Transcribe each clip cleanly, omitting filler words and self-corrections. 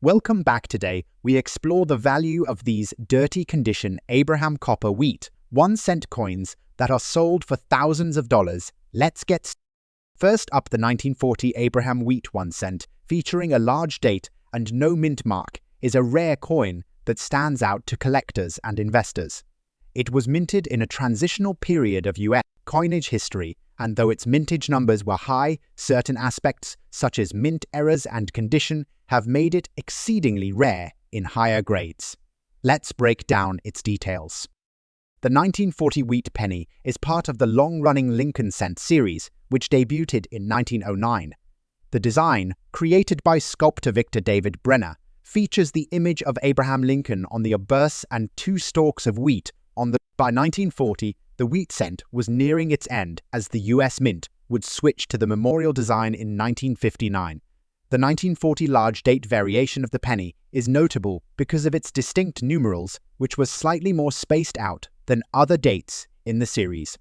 Welcome back. Today, we explore the value of these dirty condition Abraham copper wheat 1-cent coins that are sold for thousands of dollars. Let's get first up. The 1940 Abraham wheat 1 cent, featuring a large date and no mint mark, is a rare coin that stands out to collectors and investors. It was minted in a transitional period of U.S. coinage history, and though its mintage numbers were high, certain aspects, such as mint errors and condition, have made it exceedingly rare in higher grades. Let's break down its details. The 1940 wheat penny is part of the long-running Lincoln cent series, which debuted in 1909. The design, created by sculptor Victor David Brenner, features the image of Abraham Lincoln on the obverse and 2 stalks of wheat on the. By 1940, the wheat cent was nearing its end as the U.S. Mint would switch to the memorial design in 1959. The 1940 large date variation of the penny is notable because of its distinct numerals, which was slightly more spaced out than other dates in the series.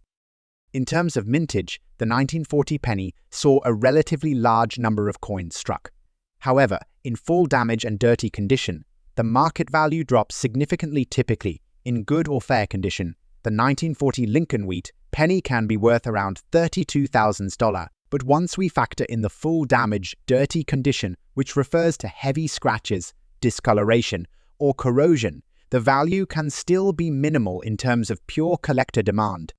In terms of mintage, the 1940 penny saw a relatively large number of coins struck. However, in full damage and dirty condition, the market value drops significantly. Typically, in good or fair condition, the 1940 Lincoln wheat penny can be worth around $32,000, but once we factor in the full damage, dirty condition, which refers to heavy scratches, discoloration, or corrosion, the value can still be minimal in terms of pure collector demand.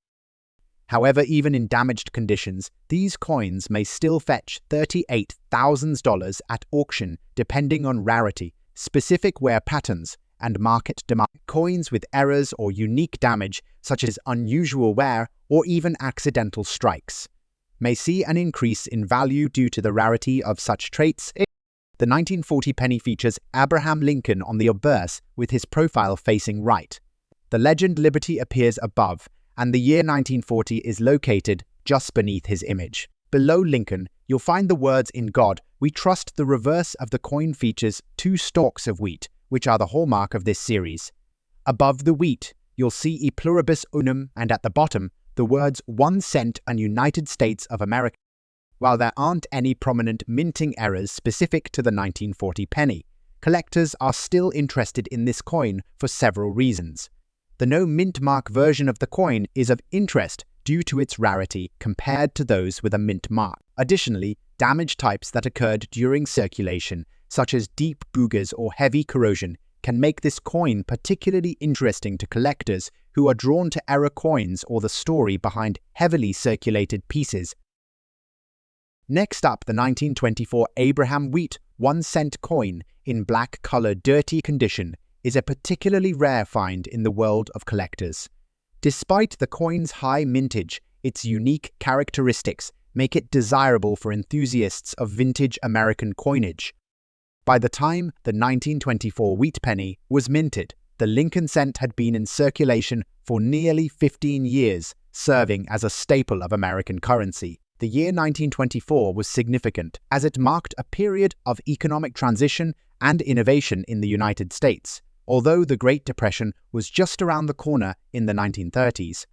However, even in damaged conditions, these coins may still fetch $38,000 at auction, depending on rarity, specific wear patterns, and market demand. Coins with errors or unique damage, such as unusual wear or even accidental strikes, may see an increase in value due to the rarity of such traits. The 1940 penny features Abraham Lincoln on the obverse with his profile facing right. The legend Liberty appears above, and the year 1940 is located just beneath his image. Below Lincoln, you'll find the words "In God We Trust." The reverse of the coin features 2 stalks of wheat, which are the hallmark of this series. Above the wheat, you'll see E pluribus unum, and at the bottom, the words 1 cent and United States of America. While there aren't any prominent minting errors specific to the 1940 penny, collectors are still interested in this coin for several reasons. The no mint mark version of the coin is of interest due to its rarity compared to those with a mint mark. Additionally, damage types that occurred during circulation, such as deep boogers or heavy corrosion, can make this coin particularly interesting to collectors who are drawn to error coins or the story behind heavily circulated pieces. Next up, the 1924 Abraham wheat 1 cent coin in black-colored dirty condition is a particularly rare find in the world of collectors. Despite the coin's high mintage, its unique characteristics make it desirable for enthusiasts of vintage American coinage. By the time the 1924 wheat penny was minted, the Lincoln cent had been in circulation for nearly 15 years, serving as a staple of American currency. The year 1924 was significant, as it marked a period of economic transition and innovation in the United States, although the Great Depression was just around the corner in the 1930s.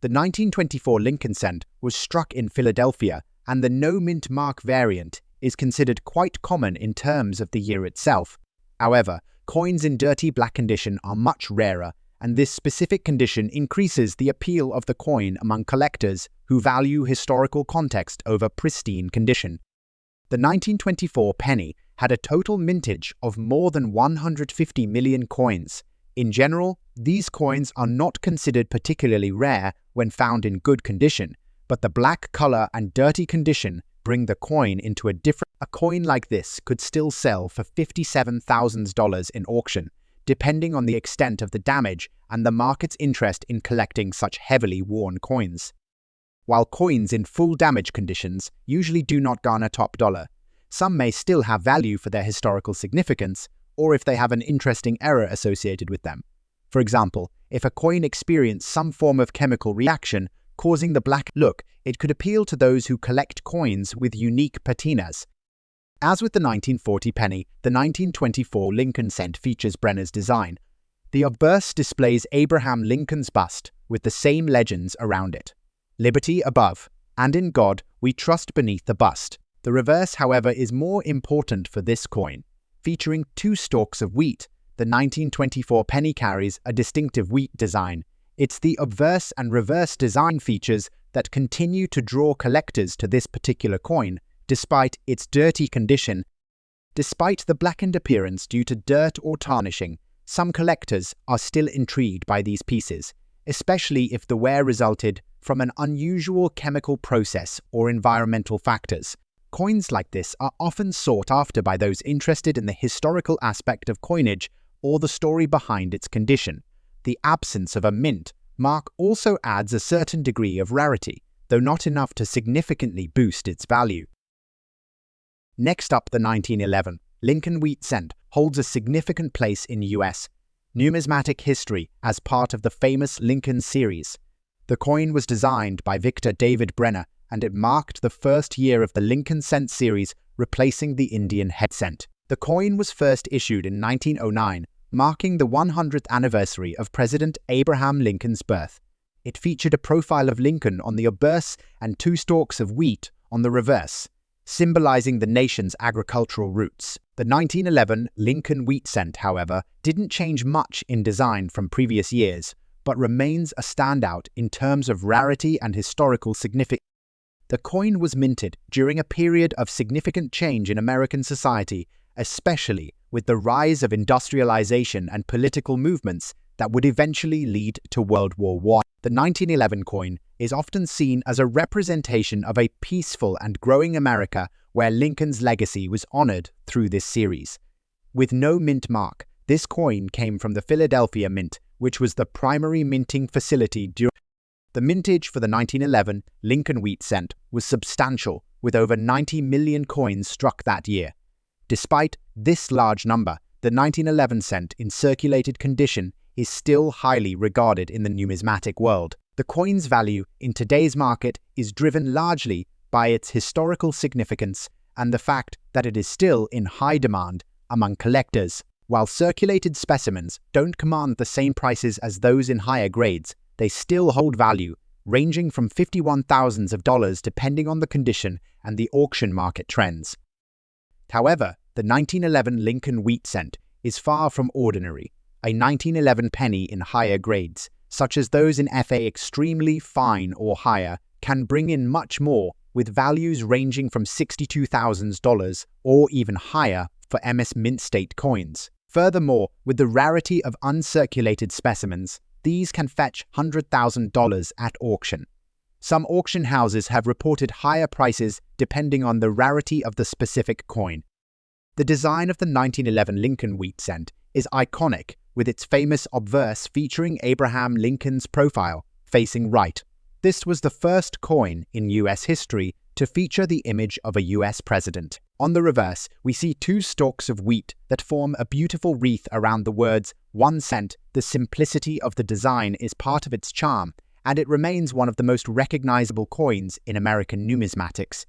The 1924 Lincoln cent was struck in Philadelphia, and the no mint mark variant is considered quite common in terms of the year itself. However, coins in dirty black condition are much rarer, and this specific condition increases the appeal of the coin among collectors who value historical context over pristine condition. The 1924 penny had a total mintage of more than 150 million coins. In general, these coins are not considered particularly rare when found in good condition, but the black color and dirty condition bring the coin into a different. A coin like this could still sell for $57,000 in auction, depending on the extent of the damage and the market's interest in collecting such heavily worn coins. While coins in full damage conditions usually do not garner top dollar, some may still have value for their historical significance or if they have an interesting error associated with them. For example, if a coin experienced some form of chemical reaction causing the black look, it could appeal to those who collect coins with unique patinas. As with the 1940 penny, the 1924 Lincoln cent features Brenner's design. The obverse displays Abraham Lincoln's bust with the same legends around it. Liberty above, and in God we trust beneath the bust. The reverse, however, is more important for this coin. featuring 2 stalks of wheat. The 1924 penny carries a distinctive wheat design. It's the obverse and reverse design features that continue to draw collectors to this particular coin, despite its dirty condition. Despite the blackened appearance due to dirt or tarnishing, some collectors are still intrigued by these pieces, especially if the wear resulted from an unusual chemical process or environmental factors. Coins like this are often sought after by those interested in the historical aspect of coinage or the story behind its condition. The absence of a mint mark also adds a certain degree of rarity, though not enough to significantly boost its value. Next up, the 1911 Lincoln wheat cent holds a significant place in U.S. numismatic history as part of the famous Lincoln series. The coin was designed by Victor David Brenner, and it marked the first year of the Lincoln cent series, replacing the Indian head cent. The coin was first issued in 1909, marking the 100th anniversary of President Abraham Lincoln's birth. It featured a profile of Lincoln on the obverse and 2 stalks of wheat on the reverse, symbolizing the nation's agricultural roots. The 1911 Lincoln wheat cent, however, didn't change much in design from previous years, but remains a standout in terms of rarity and historical significance. The coin was minted during a period of significant change in American society, especially with the rise of industrialization and political movements that would eventually lead to World War I. The 1911 coin is often seen as a representation of a peaceful and growing America where Lincoln's legacy was honored through this series. With no mint mark, this coin came from the Philadelphia Mint, which was the primary minting facility during the mintage for the 1911 Lincoln wheat cent was substantial, with over 90 million coins struck that year. Despite this large number, the 1911 cent in circulated condition is still highly regarded in the numismatic world. The coin's value in today's market is driven largely by its historical significance and the fact that it is still in high demand among collectors. While circulated specimens don't command the same prices as those in higher grades, they still hold value, ranging from $51,000 depending on the condition and the auction market trends. However, the 1911 Lincoln wheat cent is far from ordinary. A 1911 penny in higher grades, such as those in FA extremely fine or higher, can bring in much more, with values ranging from $62,000 or even higher for MS Mint State coins. Furthermore, with the rarity of uncirculated specimens, these can fetch $100,000 at auction. Some auction houses have reported higher prices depending on the rarity of the specific coin. The design of the 1911 Lincoln wheat cent is iconic, with its famous obverse featuring Abraham Lincoln's profile, facing right. This was the first coin in U.S. history to feature the image of a U.S. president. On the reverse, we see 2 stalks of wheat that form a beautiful wreath around the words 1 cent. The simplicity of the design is part of its charm, and it remains one of the most recognizable coins in American numismatics.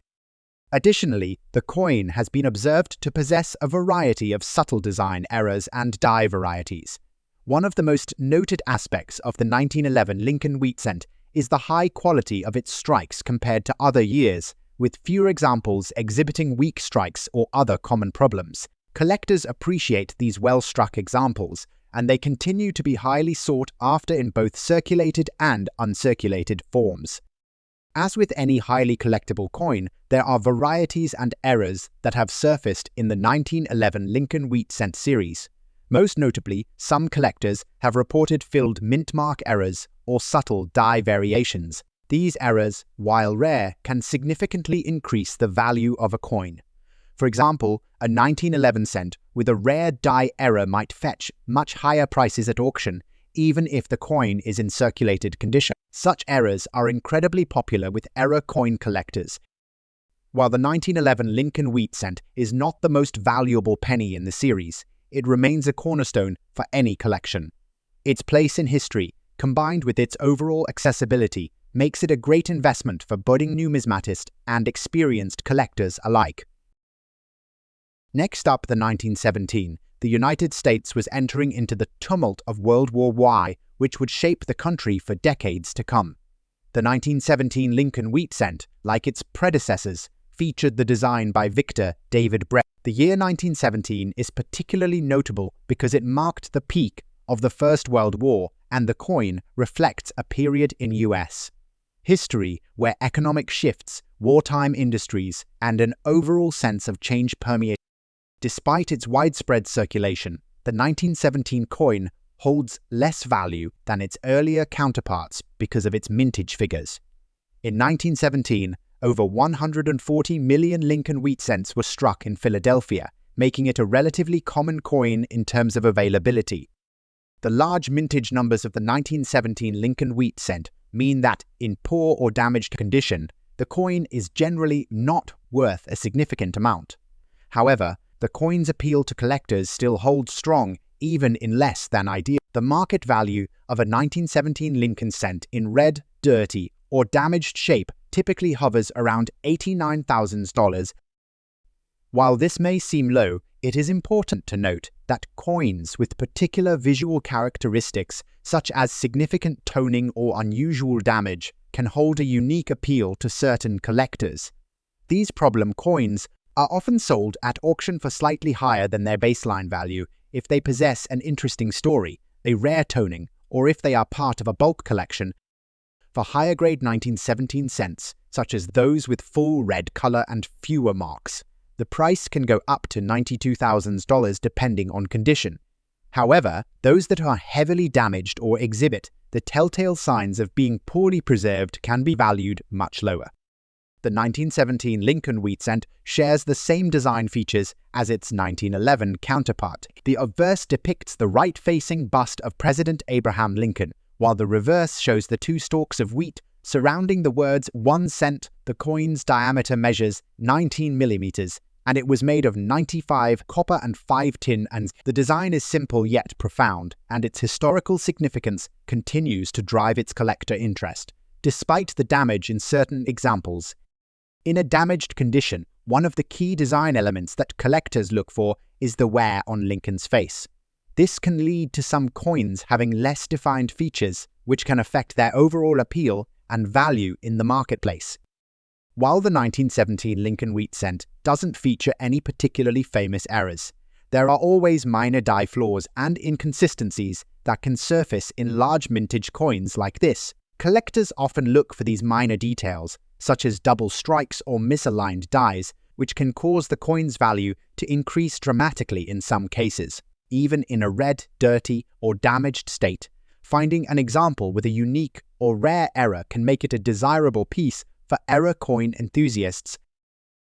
Additionally, the coin has been observed to possess a variety of subtle design errors and die varieties. One of the most noted aspects of the 1911 Lincoln wheat cent is the high quality of its strikes compared to other years, with fewer examples exhibiting weak strikes or other common problems. Collectors appreciate these well-struck examples, and they continue to be highly sought after in both circulated and uncirculated forms. As with any highly collectible coin, there are varieties and errors that have surfaced in the 1911 Lincoln wheat cent series. Most notably, some collectors have reported filled mint mark errors or subtle die variations. These errors, while rare, can significantly increase the value of a coin. For example, a 1911 cent with a rare die error might fetch much higher prices at auction, even if the coin is in circulated condition. Such errors are incredibly popular with error coin collectors. While the 1911 Lincoln wheat cent is not the most valuable penny in the series, it remains a cornerstone for any collection. Its place in history, combined with its overall accessibility, makes it a great investment for budding numismatists and experienced collectors alike. Next up, the 1917. The United States was entering into the tumult of World War I, which would shape the country for decades to come. The 1917 Lincoln wheat cent, like its predecessors, featured the design by Victor David Brett. The year 1917 is particularly notable because it marked the peak of the First World War, and the coin reflects a period in U.S. history where economic shifts, wartime industries, and an overall sense of change permeate. Despite its widespread circulation, the 1917 coin holds less value than its earlier counterparts because of its mintage figures. In 1917, over 140 million Lincoln wheat cents were struck in Philadelphia, making it a relatively common coin in terms of availability. The large mintage numbers of the 1917 Lincoln wheat cent mean that, in poor or damaged condition, the coin is generally not worth a significant amount. However, the coin's appeal to collectors still holds strong even in less than ideal. The market value of a 1917 Lincoln cent in red, dirty, or damaged shape typically hovers around $89,000. While this may seem low, it is important to note that coins with particular visual characteristics, such as significant toning or unusual damage, can hold a unique appeal to certain collectors. These problem coins are often sold at auction for slightly higher than their baseline value if they possess an interesting story, a rare toning, or if they are part of a bulk collection. For higher-grade 1917 cents, such as those with full red color and fewer marks, the price can go up to $92,000 depending on condition. However, those that are heavily damaged or exhibit the telltale signs of being poorly preserved can be valued much lower. The 1917 Lincoln wheat cent shares the same design features as its 1911 counterpart. The obverse depicts the right-facing bust of President Abraham Lincoln, while the reverse shows the two stalks of wheat surrounding the words 1 cent. The coin's diameter measures 19 millimeters, and it was made of 95 copper and 5 tin, and the design is simple yet profound, and its historical significance continues to drive its collector interest, despite the damage in certain examples. In a damaged condition, one of the key design elements that collectors look for is the wear on Lincoln's face. This can lead to some coins having less defined features, which can affect their overall appeal and value in the marketplace. While the 1917 Lincoln wheat cent doesn't feature any particularly famous errors, there are always minor die flaws and inconsistencies that can surface in large mintage coins like this. Collectors often look for these minor details, such as double strikes or misaligned dies, which can cause the coin's value to increase dramatically in some cases. Even in a red, dirty, or damaged state, finding an example with a unique or rare error can make it a desirable piece for error coin enthusiasts.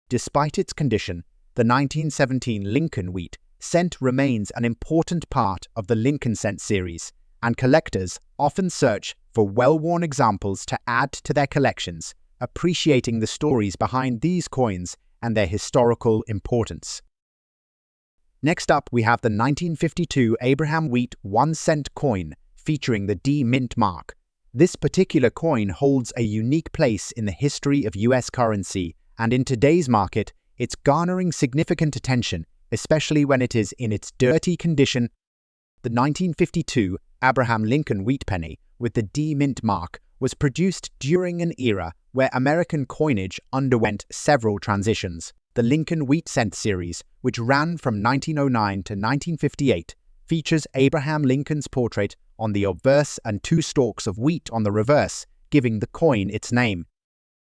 Despite its condition, the 1917 Lincoln wheat cent remains an important part of the Lincoln cent series, and collectors often search for well-worn examples to add to their collections, appreciating the stories behind these coins and their historical importance. Next up, we have the 1952 Abraham Wheat 1 cent coin featuring the D mint mark. This particular coin holds a unique place in the history of US currency, and in today's market, it's garnering significant attention, especially when it is in its dirty condition. The 1952 Abraham Lincoln wheat penny with the D mint mark was produced during an era where American coinage underwent several transitions. The Lincoln wheat cent series, which ran from 1909 to 1958, features Abraham Lincoln's portrait on the obverse and two stalks of wheat on the reverse, giving the coin its name.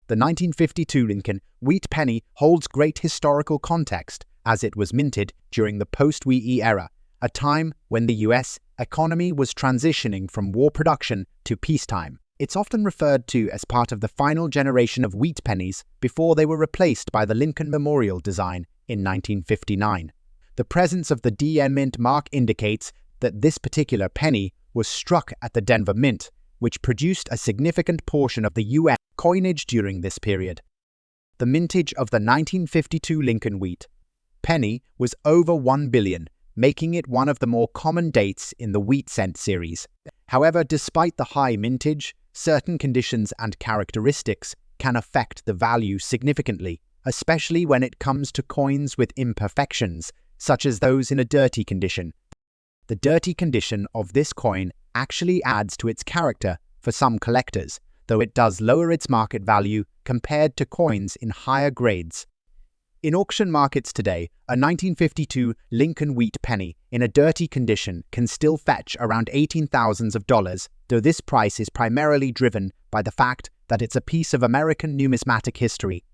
The 1952 Lincoln wheat penny holds great historical context as it was minted during the post-Wheatie era, a time when the US economy was transitioning from war production to peacetime. It's often referred to as part of the final generation of wheat pennies before they were replaced by the Lincoln Memorial design in 1959. The presence of the D mint mark indicates that this particular penny was struck at the Denver Mint, which produced a significant portion of the US coinage during this period. The mintage of the 1952 Lincoln wheat penny was over 1 billion, making it one of the more common dates in the wheat cent series. However, despite the high mintage, certain conditions and characteristics can affect the value significantly, especially when it comes to coins with imperfections, such as those in a dirty condition. The dirty condition of this coin actually adds to its character for some collectors, though it does lower its market value compared to coins in higher grades. In auction markets today, a 1952 Lincoln wheat penny in a dirty condition can still fetch around $18,000, though this price is primarily driven by the fact that it's a piece of American numismatic history.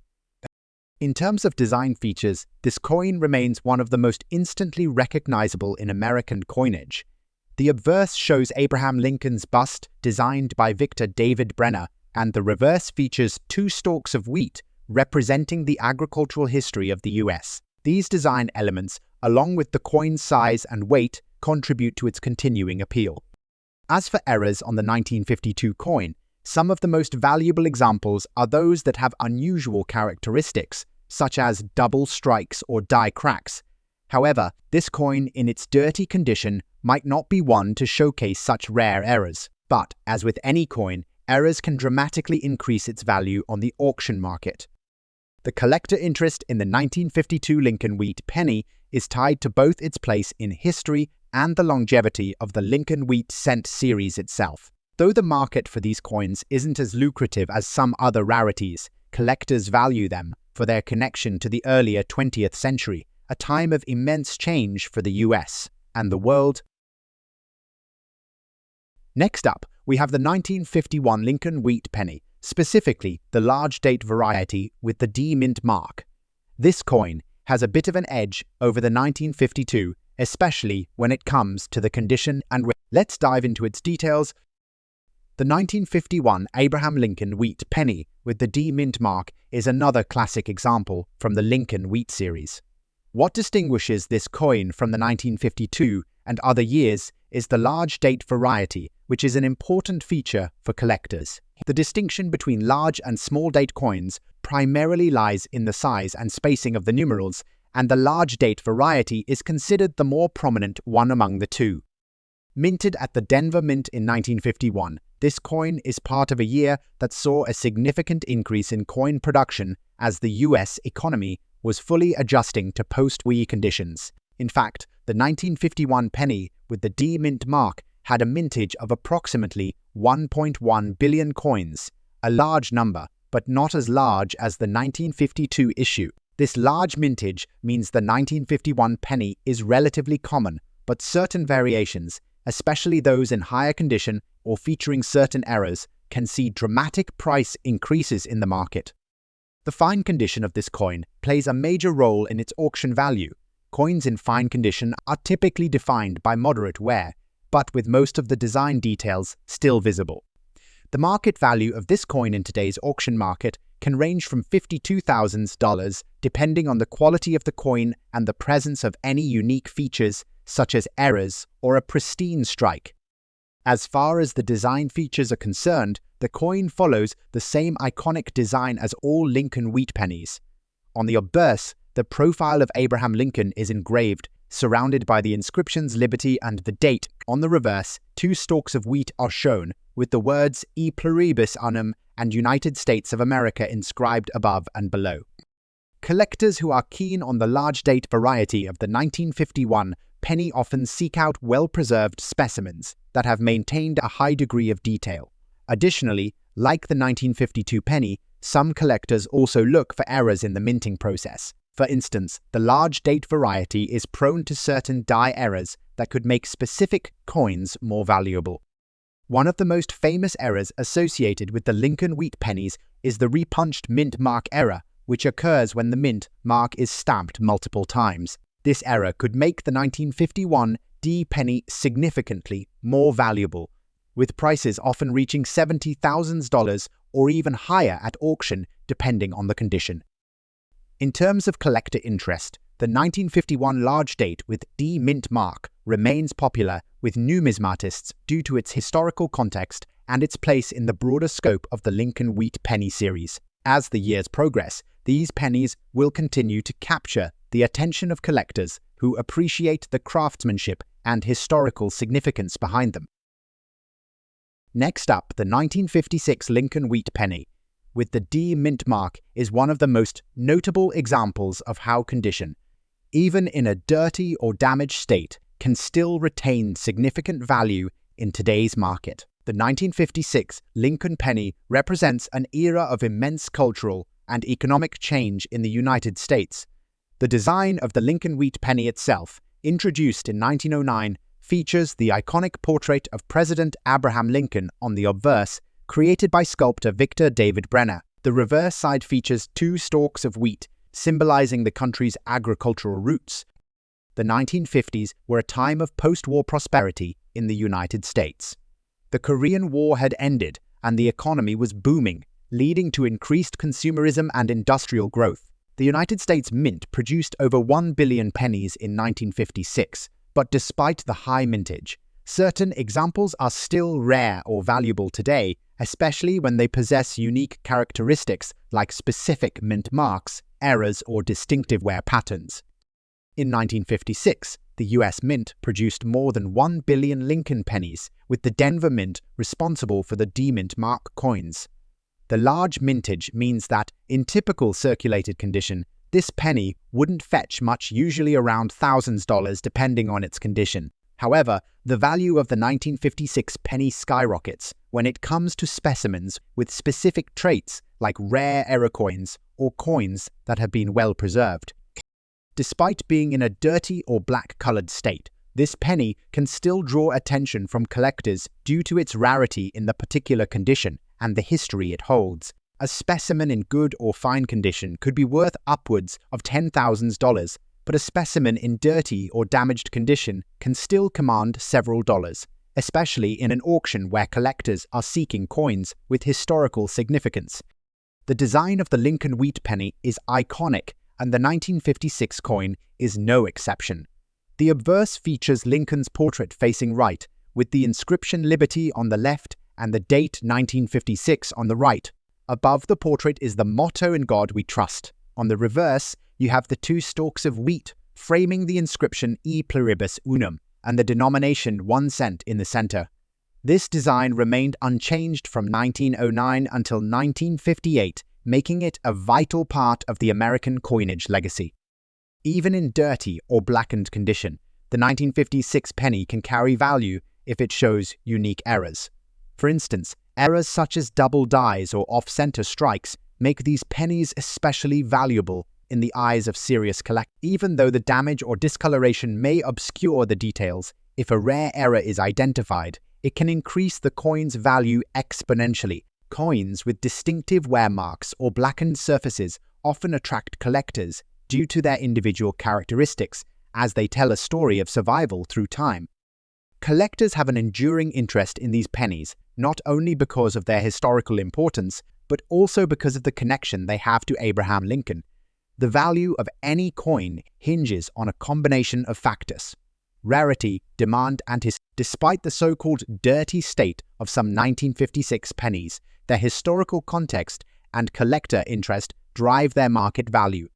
In terms of design features, this coin remains one of the most instantly recognizable in American coinage. The obverse shows Abraham Lincoln's bust, designed by Victor David Brenner, and the reverse features two stalks of wheat, representing the agricultural history of the US. These design elements, along with the coin's size and weight, contribute to its continuing appeal. As for errors on the 1952 coin, some of the most valuable examples are those that have unusual characteristics, such as double strikes or die cracks. However, this coin in its dirty condition might not be one to showcase such rare errors. But, as with any coin, errors can dramatically increase its value on the auction market. The collector interest in the 1952 Lincoln wheat penny is tied to both its place in history and the longevity of the Lincoln wheat cent series itself. Though the market for these coins isn't as lucrative as some other rarities, collectors value them for their connection to the earlier 20th century, a time of immense change for the US and the world. Next up, we have the 1951 Lincoln wheat penny, specifically the large date variety with the D mint mark. This coin has a bit of an edge over the 1952, especially when it comes to the condition and weight. Let's dive into its details. The 1951 Abraham Lincoln wheat penny with the D mint mark is another classic example from the Lincoln wheat series. What distinguishes this coin from the 1952 and other years is the large date variety, which is an important feature for collectors. The distinction between large and small date coins primarily lies in the size and spacing of the numerals, and the large date variety is considered the more prominent one among the two. Minted at the Denver Mint in 1951, this coin is part of a year that saw a significant increase in coin production as the US economy was fully adjusting to post-war conditions. In fact, the 1951 penny with the D mint mark had a mintage of approximately 1.1 billion coins, a large number, but not as large as the 1952 issue. This large mintage means the 1951 penny is relatively common, but certain variations, especially those in higher condition or featuring certain errors, can see dramatic price increases in the market. The fine condition of this coin plays a major role in its auction value. Coins in fine condition are typically defined by moderate wear, but with most of the design details still visible. The market value of this coin in today's auction market can range from $52,000 depending on the quality of the coin and the presence of any unique features such as errors or a pristine strike. As far as the design features are concerned, the coin follows the same iconic design as all Lincoln wheat pennies. On the obverse, the profile of Abraham Lincoln is engraved, surrounded by the inscriptions Liberty and the date. On the reverse, two stalks of wheat are shown, with the words E pluribus unum and United States of America inscribed above and below. Collectors who are keen on the large date variety of the 1951 penny often seek out well-preserved specimens that have maintained a high degree of detail. Additionally, like the 1952 penny, some collectors also look for errors in the minting process. For instance, the large date variety is prone to certain die errors that could make specific coins more valuable. One of the most famous errors associated with the Lincoln wheat pennies is the repunched mint mark error, which occurs when the mint mark is stamped multiple times. This error could make the 1951 D penny significantly more valuable, with prices often reaching $70,000 or even higher at auction depending on the condition. In terms of collector interest, the 1951 large date with D mint mark remains popular with numismatists due to its historical context and its place in the broader scope of the Lincoln wheat penny series. As the years progress, these pennies will continue to capture the attention of collectors who appreciate the craftsmanship and historical significance behind them. Next up, the 1956 Lincoln wheat penny with the D mint mark is one of the most notable examples of how condition, even in a dirty or damaged state, can still retain significant value in today's market. The 1956 Lincoln penny represents an era of immense cultural and economic change in the United States, The design of the Lincoln Wheat penny itself, introduced in 1909, features the iconic portrait of President Abraham Lincoln on the obverse, created by sculptor Victor David Brenner. The reverse side features two stalks of wheat, symbolizing the country's agricultural roots. The 1950s were a time of post-war prosperity in the United States. The Korean War had ended, and the economy was booming, leading to increased consumerism and industrial growth. The United States Mint produced over 1 billion pennies in 1956, but despite the high mintage, certain examples are still rare or valuable today, especially when they possess unique characteristics like specific mint marks, errors, or distinctive wear patterns. In 1956, the U.S. Mint produced more than 1 billion Lincoln pennies, with the Denver Mint responsible for the D-Mint mark coins. The large mintage means that, in typical circulated condition, this penny wouldn't fetch much, usually around thousands of dollars depending on its condition. However, the value of the 1956 penny skyrockets when it comes to specimens with specific traits like rare error coins or coins that have been well preserved. Despite being in a dirty or black-colored state, this penny can still draw attention from collectors due to its rarity in the particular condition and the history it holds. A specimen in good or fine condition could be worth upwards of $10,000, but a specimen in dirty or damaged condition can still command several dollars, especially in an auction where collectors are seeking coins with historical significance. The design of the Lincoln Wheat penny is iconic, and the 1956 coin is no exception. The obverse features Lincoln's portrait facing right, with the inscription Liberty on the left and the date 1956 on the right. Above the portrait is the motto "In God We Trust." On the reverse, you have the two stalks of wheat, framing the inscription E Pluribus Unum, and the denomination 1 cent in the center. This design remained unchanged from 1909 until 1958, making it a vital part of the American coinage legacy. Even in dirty or blackened condition, the 1956 penny can carry value if it shows unique errors. For instance, errors such as double dies or off-center strikes make these pennies especially valuable in the eyes of serious collectors. Even though the damage or discoloration may obscure the details, if a rare error is identified, it can increase the coin's value exponentially. Coins with distinctive wear marks or blackened surfaces often attract collectors due to their individual characteristics, as they tell a story of survival through time. Collectors have an enduring interest in these pennies, not only because of their historical importance, but also because of the connection they have to Abraham Lincoln. The value of any coin hinges on a combination of factors: rarity, demand, and history. Despite the so-called dirty state of some 1956 pennies, their historical context and collector interest drive their market value.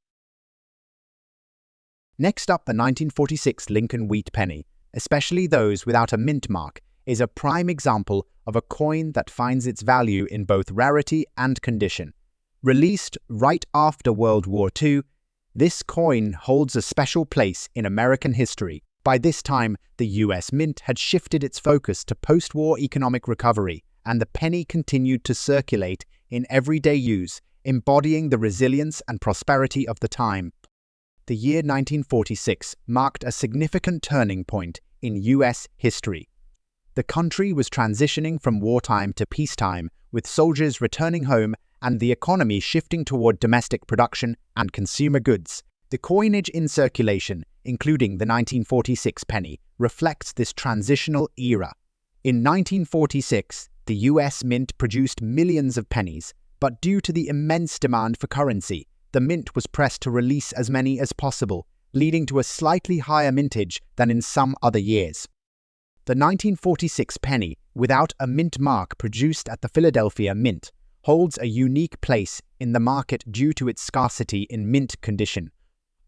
Next up, the 1946 Lincoln Wheat penny, especially those without a mint mark, is a prime example of a coin that finds its value in both rarity and condition. Released right after World War II, this coin holds a special place in American history. By this time, the U.S. Mint had shifted its focus to post-war economic recovery, and the penny continued to circulate in everyday use, embodying the resilience and prosperity of the time. The year 1946 marked a significant turning point in U.S. history. The country was transitioning from wartime to peacetime, with soldiers returning home and the economy shifting toward domestic production and consumer goods. The coinage in circulation, including the 1946 penny, reflects this transitional era. In 1946, the U.S. Mint produced millions of pennies, but due to the immense demand for currency, the mint was pressed to release as many as possible, leading to a slightly higher mintage than in some other years. The 1946 penny, without a mint mark produced at the Philadelphia Mint, holds a unique place in the market due to its scarcity in mint condition.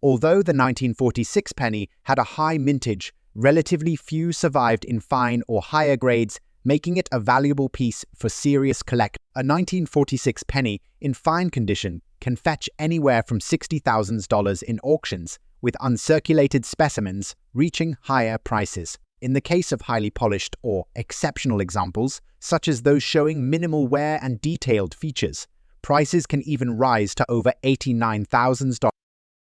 Although the 1946 penny had a high mintage, relatively few survived in fine or higher grades, making it a valuable piece for serious collectors. A 1946 penny in fine condition can fetch anywhere from $60,000 in auctions, with uncirculated specimens reaching higher prices. In the case of highly polished or exceptional examples, such as those showing minimal wear and detailed features, prices can even rise to over $89,000.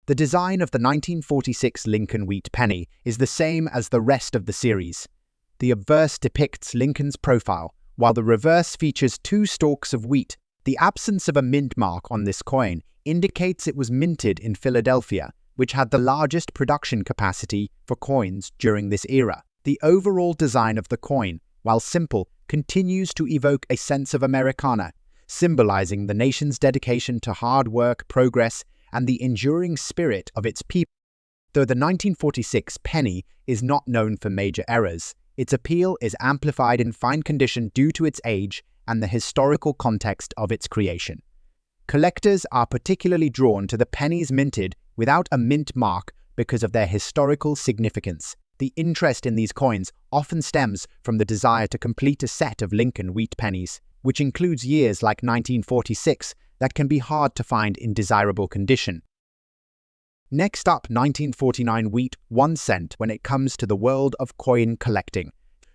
The design of the 1946 Lincoln wheat penny is the same as the rest of the series. The obverse depicts Lincoln's profile, while the reverse features two stalks of wheat. The absence of a mint mark on this coin indicates it was minted in Philadelphia, which had the largest production capacity for coins during this era. The overall design of the coin, while simple, continues to evoke a sense of Americana, symbolizing the nation's dedication to hard work, progress, and the enduring spirit of its people. Though the 1946 penny is not known for major errors, its appeal is amplified in fine condition due to its age and the historical context of its creation. Collectors are particularly drawn to the pennies minted without a mint mark because of their historical significance. The interest in these coins often stems from the desire to complete a set of Lincoln wheat pennies, which includes years like 1946 that can be hard to find in desirable condition. Next up, 1949 wheat 1 cent when it comes to the world of coin collecting.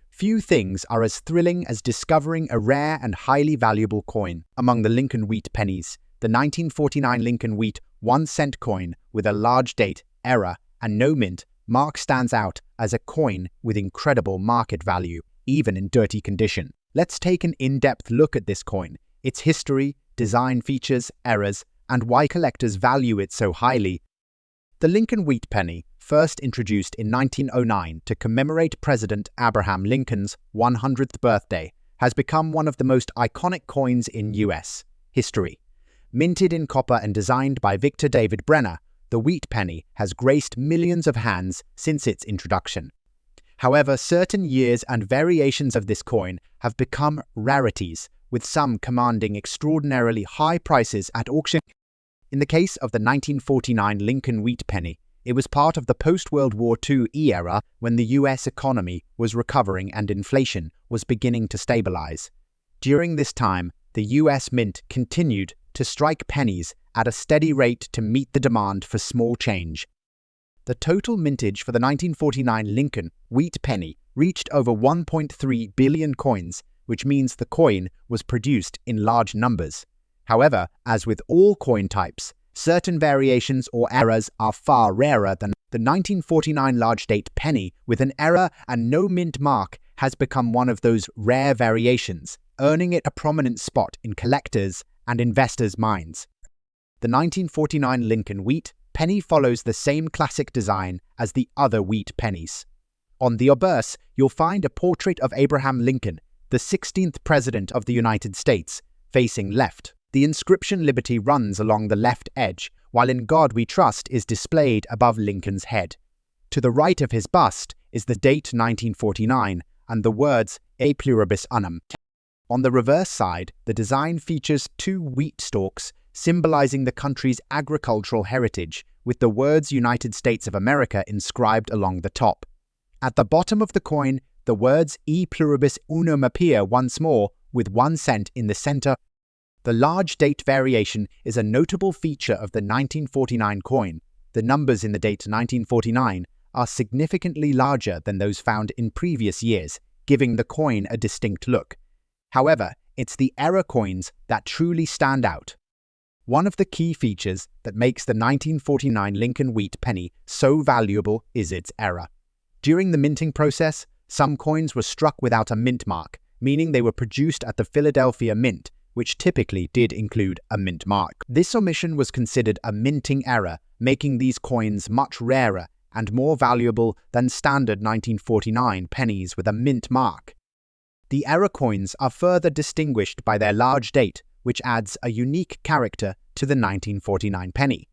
Few things are as thrilling as discovering a rare and highly valuable coin. Among the Lincoln wheat pennies, the 1949 Lincoln wheat 1 cent coin with a large date, era, and no mint mark stands out as a coin with incredible market value, even in dirty condition. Let's take an in-depth look at this coin, its history, design features, errors, and why collectors value it so highly. The Lincoln wheat penny, first introduced in 1909 to commemorate President Abraham Lincoln's 100th birthday, has become one of the most iconic coins in U.S. history. Minted in copper and designed by Victor David Brenner, the wheat penny has graced millions of hands since its introduction. However, certain years and variations of this coin have become rarities, with some commanding extraordinarily high prices at auction. In the case of the 1949 Lincoln wheat penny, it was part of the post-World War II era when the U.S. economy was recovering and inflation was beginning to stabilize. During this time, the U.S. Mint continued to strike pennies at a steady rate to meet the demand for small change. The total mintage for the 1949 Lincoln wheat penny reached over 1.3 billion coins, which means the coin was produced in large numbers. However, as with all coin types, certain variations or errors are far rarer than the 1949 large date penny with an error and no mint mark has become one of those rare variations, earning it a prominent spot in collectors' and investors' minds. The 1949 Lincoln wheat penny follows the same classic design as the other wheat pennies. On the obverse, you'll find a portrait of Abraham Lincoln, the 16th President of the United States, facing left. The inscription "Liberty" runs along the left edge, while "In God We Trust" is displayed above Lincoln's head. To the right of his bust is the date 1949 and the words "E pluribus unum." On the reverse side, the design features two wheat stalks symbolizing the country's agricultural heritage, with the words United States of America inscribed along the top. At the bottom of the coin, the words "E pluribus unum" appear once more, with 1 cent in the center. The large date variation is a notable feature of the 1949 coin. The numbers in the date 1949 are significantly larger than those found in previous years, giving the coin a distinct look. However, it's the error coins that truly stand out. One of the key features that makes the 1949 Lincoln wheat penny so valuable is its error. During the minting process, some coins were struck without a mint mark, meaning they were produced at the Philadelphia Mint, which typically did include a mint mark. This omission was considered a minting error, making these coins much rarer and more valuable than standard 1949 pennies with a mint mark. The error coins are further distinguished by their large date, which adds a unique character to the 1949 penny.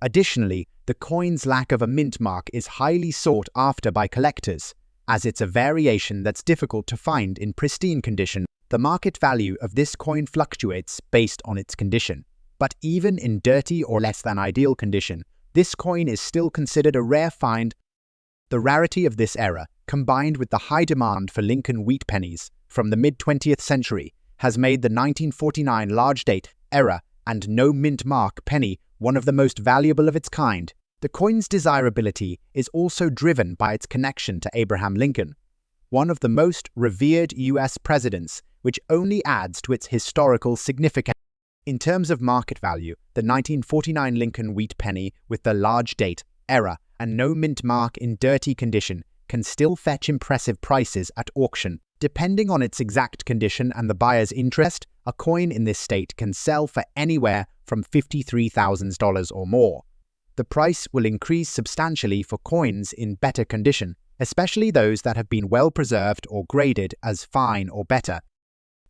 Additionally, the coin's lack of a mint mark is highly sought after by collectors, as it's a variation that's difficult to find in pristine condition. The market value of this coin fluctuates based on its condition, but even in dirty or less than ideal condition, this coin is still considered a rare find. The rarity of this era, combined with the high demand for Lincoln wheat pennies from the mid-20th century, has made the 1949 large date, error, and no mint mark penny one of the most valuable of its kind. The coin's desirability is also driven by its connection to Abraham Lincoln, one of the most revered U.S. presidents, which only adds to its historical significance. In terms of market value, the 1949 Lincoln wheat penny with the large date, error, and no mint mark in dirty condition can still fetch impressive prices at auction. Depending on its exact condition and the buyer's interest, a coin in this state can sell for anywhere from $53,000 or more. The price will increase substantially for coins in better condition, especially those that have been well preserved or graded as fine or better.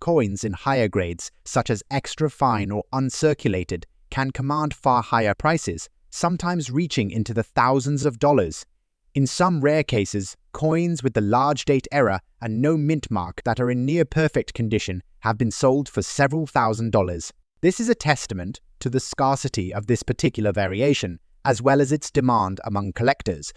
Coins in higher grades, such as extra fine or uncirculated, can command far higher prices, sometimes reaching into the thousands of dollars. In some rare cases, coins with the large date error and no mint mark that are in near-perfect condition have been sold for several $1,000s. This is a testament to the scarcity of this particular variation, as well as its demand among collectors.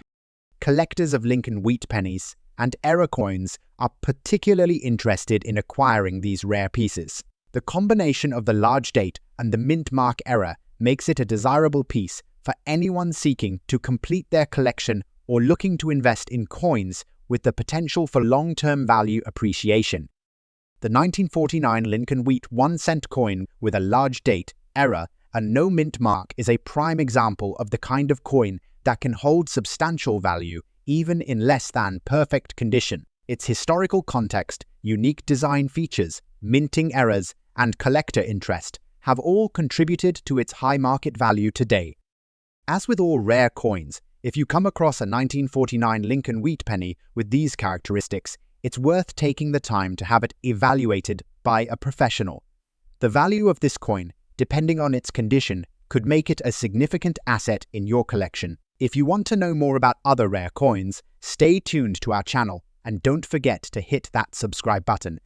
Collectors of Lincoln wheat pennies and error coins are particularly interested in acquiring these rare pieces. The combination of the large date and the mint mark error makes it a desirable piece for anyone seeking to complete their collection or looking to invest in coins with the potential for long-term value appreciation. The 1949 Lincoln wheat 1-cent coin with a large date, error, and no mint mark is a prime example of the kind of coin that can hold substantial value even in less than perfect condition. Its historical context, unique design features, minting errors, and collector interest have all contributed to its high market value today. As with all rare coins, if you come across a 1949 Lincoln wheat penny with these characteristics, it's worth taking the time to have it evaluated by a professional. The value of this coin, depending on its condition, could make it a significant asset in your collection. If you want to know more about other rare coins, stay tuned to our channel and don't forget to hit that subscribe button.